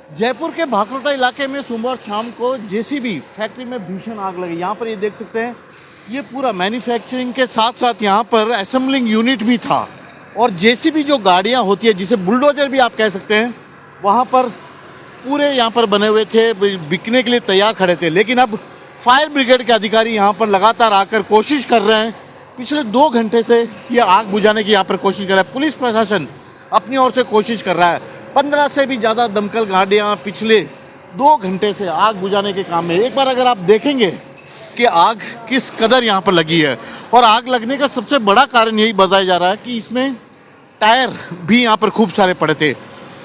जयपुर के भाकरोटा इलाके में सोमवार शाम को जेसीबी फैक्ट्री में भीषण आग लगी। यहाँ पर ये देख सकते हैं, ये पूरा मैन्युफैक्चरिंग के साथ साथ यहाँ पर असेंबलिंग यूनिट भी था और जेसीबी जो गाड़ियाँ होती है, जिसे बुलडोजर भी आप कह सकते हैं, वहाँ पर पूरे यहाँ पर बने हुए थे, बिकने के लिए तैयार खड़े थे। लेकिन अब फायर ब्रिगेड के अधिकारी यहाँ पर लगातार आकर कोशिश कर रहे हैं। पिछले 2 घंटे से ये आग बुझाने की यहाँ पर कोशिश कर रहा है। पुलिस प्रशासन अपनी ओर से कोशिश कर रहा है। 15 से भी ज़्यादा दमकल गाड़ियाँ पिछले 2 घंटे से आग बुझाने के काम में। एक बार अगर आप देखेंगे कि आग किस कदर यहाँ पर लगी है, और आग लगने का सबसे बड़ा कारण यही बताया जा रहा है कि इसमें टायर भी यहाँ पर खूब सारे पड़े थे,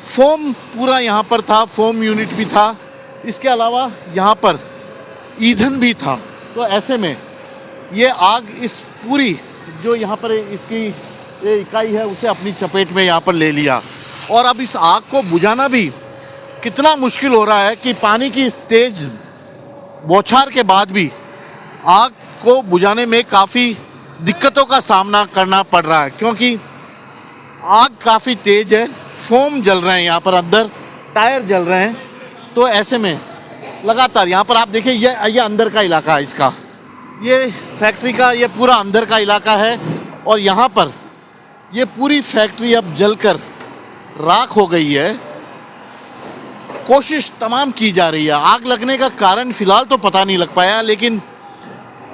फोम पूरा यहाँ पर था, फोम यूनिट भी था, इसके अलावा यहाँ पर ईंधन भी था। तो ऐसे में ये आग इस पूरी जो यहाँ पर इसकी ये इकाई है उसे अपनी चपेट में यहाँ पर ले लिया। और अब इस आग को बुझाना भी कितना मुश्किल हो रहा है कि पानी की इस तेज बौछार के बाद भी आग को बुझाने में काफ़ी दिक्कतों का सामना करना पड़ रहा है, क्योंकि आग काफ़ी तेज है, फोम जल रहे हैं यहाँ पर, अंदर टायर जल रहे हैं। तो ऐसे में लगातार यहाँ पर आप देखिए, ये अंदर का इलाका है इसका, ये फैक्ट्री का ये पूरा अंदर का इलाका है और यहाँ पर ये पूरी फैक्ट्री अब जलकर राख हो गई है। कोशिश तमाम की जा रही है। आग लगने का कारण फिलहाल तो पता नहीं लग पाया, लेकिन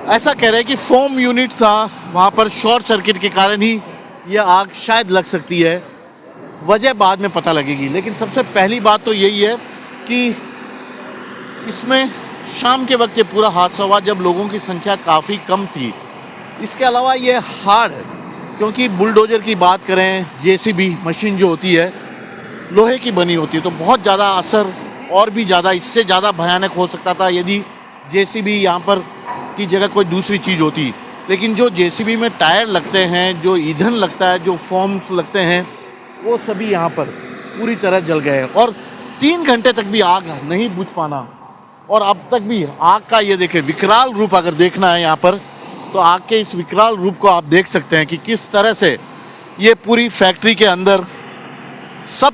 ऐसा कह रहे हैं कि फोम यूनिट था वहाँ पर, शॉर्ट सर्किट के कारण ही ये आग शायद लग सकती है। वजह बाद में पता लगेगी, लेकिन सबसे पहली बात तो यही है कि इसमें शाम के वक्त ये पूरा हादसा हुआ जब लोगों की संख्या काफ़ी कम थी। इसके अलावा ये हार्ड, क्योंकि बुलडोजर की बात करें, जेसीबी मशीन जो होती है लोहे की बनी होती है, तो बहुत ज़्यादा असर और भी ज़्यादा इससे ज़्यादा भयानक हो सकता था यदि जेसीबी यहाँ पर की जगह कोई दूसरी चीज़ होती। लेकिन जो जेसीबी में टायर लगते हैं, जो ईंधन लगता है, जो फॉर्म्स लगते हैं, वो सभी यहाँ पर पूरी तरह जल गए हैं और 3 घंटे तक भी आग नहीं बुझ पाना। और अब तक भी आग का ये देखें विकराल रूप अगर देखना है यहाँ पर, तो आग के इस विकराल रूप को आप देख सकते हैं कि किस तरह से ये पूरी फैक्ट्री के अंदर सब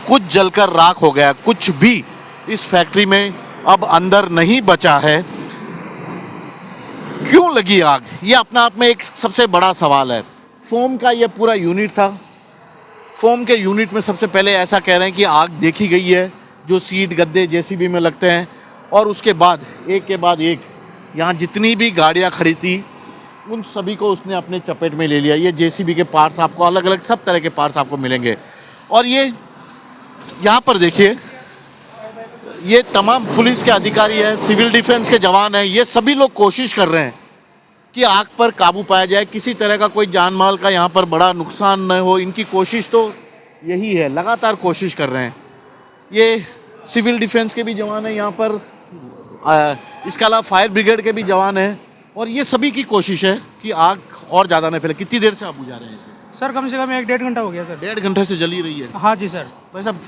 कुछ जलकर राख हो गया। कुछ भी इस फैक्ट्री में अब अंदर नहीं बचा है। क्यों लगी आग, ये अपना आप में एक सबसे बड़ा सवाल है। फोम का ये पूरा यूनिट था, फोम के यूनिट में सबसे पहले ऐसा कह रहे हैं कि आग देखी गई है, जो सीट गद्दे जेसीबी में लगते हैं, और उसके बाद एक के बाद एक यहाँ जितनी भी गाड़ियाँ खड़ी थी उन सभी को उसने अपने चपेट में ले लिया। ये जेसीबी के पार्ट्स आपको अलग अलग सब तरह के पार्ट्स आपको मिलेंगे। और ये यहाँ पर देखिए, ये तमाम पुलिस के अधिकारी हैं, सिविल डिफेंस के जवान हैं, ये सभी लोग कोशिश कर रहे हैं कि आग पर काबू पाया जाए, किसी तरह का कोई जान माल का यहाँ पर बड़ा नुकसान न हो। इनकी कोशिश तो यही है, लगातार कोशिश कर रहे हैं। ये सिविल डिफेंस के भी जवान हैं यहाँ पर, इसके अलावा फायर ब्रिगेड के भी जवान हैं, और ये सभी की कोशिश है कि आग और ज़्यादा न फैले। कितनी देर से आप बुझा रहे हैं सर? कम से कम 1-1.5 घंटा हो गया सर। 1.5 घंटे से जली रही है? हाँ जी सर। भाई साहब,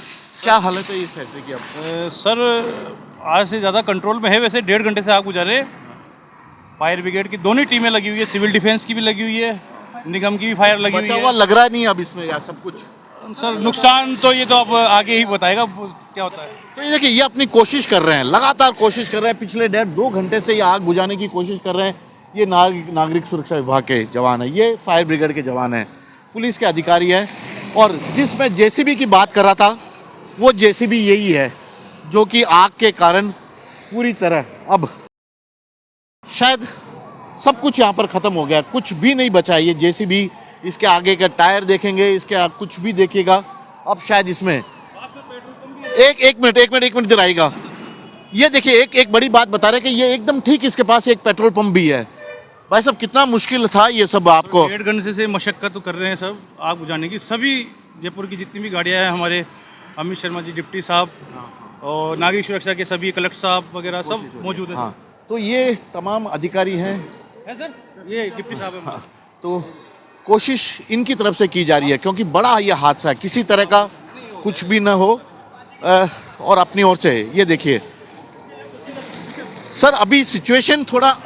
क्या हालत है इस फैक्ट्री की अब? सर आज से ज़्यादा कंट्रोल में है, वैसे 1.5 घंटे से आग बुझा रहे। फायर ब्रिगेड की दोनों टीमें लगी हुई है, सिविल डिफेंस की भी लगी हुई है, निगम की भी फायर लगी हुई बचा है। हुआ लग रहा नहीं अब इसमें यार सब कुछ? सर नुकसान तो ये तो अब आगे ही बताएगा क्या होता है। तो ये देखिए, ये अपनी कोशिश कर रहे हैं, लगातार कोशिश कर रहे हैं। पिछले 1.5-2 घंटे से ये आग बुझाने की कोशिश कर रहे हैं। ये नागरिक सुरक्षा विभाग के जवान है, ये फायर ब्रिगेड के जवान हैं, पुलिस के अधिकारी हैं। और जिसमें जेसीबी की बात कर रहा था, वो जेसीबी यही है जो कि आग के कारण पूरी तरह अब शायद सब कुछ यहाँ पर ख़त्म हो गया, कुछ भी नहीं बचा। ये जेसीबी, इसके आगे का टायर देखेंगे, इसके कुछ भी देखिएगा, अब शायद इसमें एक मिनट इधर आएगा। ये देखिए, एक बड़ी बात बता रहे हैं कि ये एकदम ठीक इसके पास एक पेट्रोल पंप भी है। भाई साहब, कितना मुश्किल था ये सब आपको? 1.5 घंटे से मशक्कत तो कर रहे हैं सब आग बुझाने की। सभी जयपुर की जितनी भी गाड़ियाँ हैं, हमारे अमित शर्मा जी डिप्टी साहब और नागरिक सुरक्षा के सभी कलेक्टर साहब वगैरह सब मौजूद हैं। हाँ, तो ये तमाम अधिकारी हैं सर, ये डिप्टी साहब है। हाँ, तो कोशिश इनकी तरफ से की जा रही है, क्योंकि बड़ा ये हादसा है, किसी तरह का कुछ भी ना हो। और अपनी ओर से ये देखिए सर, अभी सिचुएशन थोड़ा,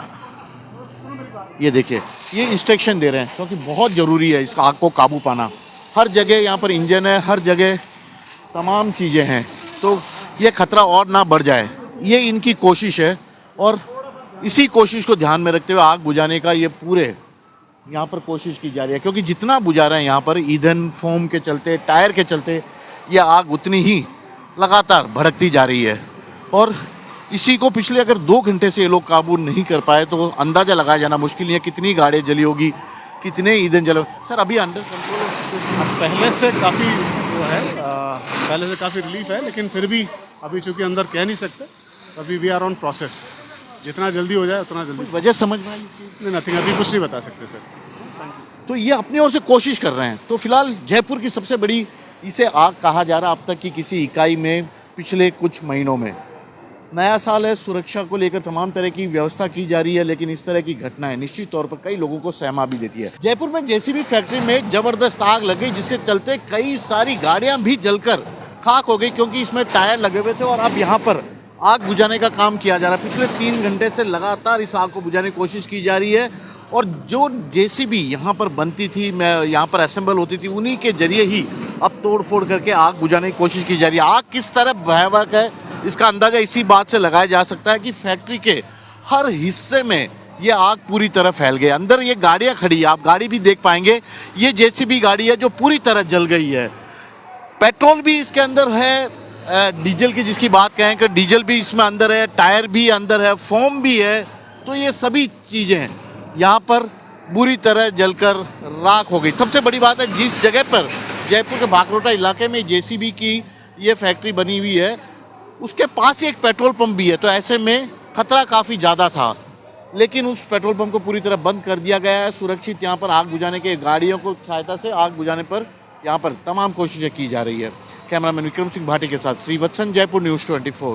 ये देखिए, ये इंस्ट्रक्शन दे रहे हैं, क्योंकि बहुत ज़रूरी है इस आग को काबू पाना। हर जगह यहाँ पर इंजन है, हर जगह तमाम चीज़ें हैं, तो ये खतरा और ना बढ़ जाए, ये इनकी कोशिश है। और इसी कोशिश को ध्यान में रखते हुए आग बुझाने का ये पूरे यहाँ पर कोशिश की जा रही है, क्योंकि जितना बुझा रहे हैं यहाँ पर ईंधन फोम के चलते, टायर के चलते, ये आग उतनी ही लगातार भड़कती जा रही है। और इसी को पिछले अगर 2 घंटे से ये लोग काबू नहीं कर पाए तो अंदाज़ा लगाया जाना मुश्किल नहीं है कितनी गाड़ियाँ जली होगी, कितने ईंधन जले। सर अभी अंडर कंट्रोल है? पहले से काफ़ी वो है, पहले से काफ़ी रिलीफ है, लेकिन फिर भी अभी चूँकि अंदर कह नहीं सकते, अभी वी आर ऑन प्रोसेस, जितना जल्दी हो जाए उतना जल्दी। वजह समझ में आई इसकी? नहीं, नथिंग, अभी कुछ नहीं बता सकते सर। तो ये अपनी ओर से कोशिश कर रहे हैं। तो फिलहाल जयपुर की सबसे बड़ी इसे आग कहा जा रहा है अब तक की किसी इकाई में पिछले कुछ महीनों में। नया साल है, सुरक्षा को लेकर तमाम तरह की व्यवस्था की जा रही है, लेकिन इस तरह की घटनाएं निश्चित तौर पर कई लोगों को सहमा भी देती है। जयपुर में जेसीबी फैक्ट्री में जबरदस्त आग लग गई, जिसके चलते कई सारी गाड़ियां भी जलकर खाक हो गई, क्योंकि इसमें टायर लगे हुए थे। और अब यहाँ पर आग बुझाने का काम किया जा रहा है। पिछले 3 घंटे से लगातार इस आग को बुझाने की कोशिश की जा रही है। और जो जेसीबी यहाँ पर बनती थी, मैं यहाँ पर असेंबल होती थी, उन्हीं के जरिए ही अब तोड़ फोड़ करके आग बुझाने की कोशिश की जा रही है। आग किस तरह भयावह है इसका अंदाजा इसी बात से लगाया जा सकता है कि फैक्ट्री के हर हिस्से में ये आग पूरी तरह फैल गई। अंदर ये गाड़ियाँ खड़ी है, आप गाड़ी भी देख पाएंगे, ये जेसीबी गाड़ी है जो पूरी तरह जल गई है। पेट्रोल भी इसके अंदर है, डीजल की जिसकी बात कहें कि डीजल भी इसमें अंदर है, टायर भी अंदर है, फोम भी है। तो ये सभी चीज़ें यहाँ पर बुरी तरह जलकर राख हो गई। सबसे बड़ी बात है, जिस जगह पर जयपुर के भाकरोटा इलाके में जेसीबी की ये फैक्ट्री बनी हुई है, उसके पास ही एक पेट्रोल पंप भी है। तो ऐसे में खतरा काफ़ी ज़्यादा था, लेकिन उस पेट्रोल पंप को पूरी तरह बंद कर दिया गया है। सुरक्षित यहाँ पर आग बुझाने के गाड़ियों को सहायता से आग बुझाने पर यहाँ पर तमाम कोशिशें की जा रही है। कैमरामैन विक्रम सिंह भाटी के साथ श्रीवत्सन, जयपुर न्यूज़ 24।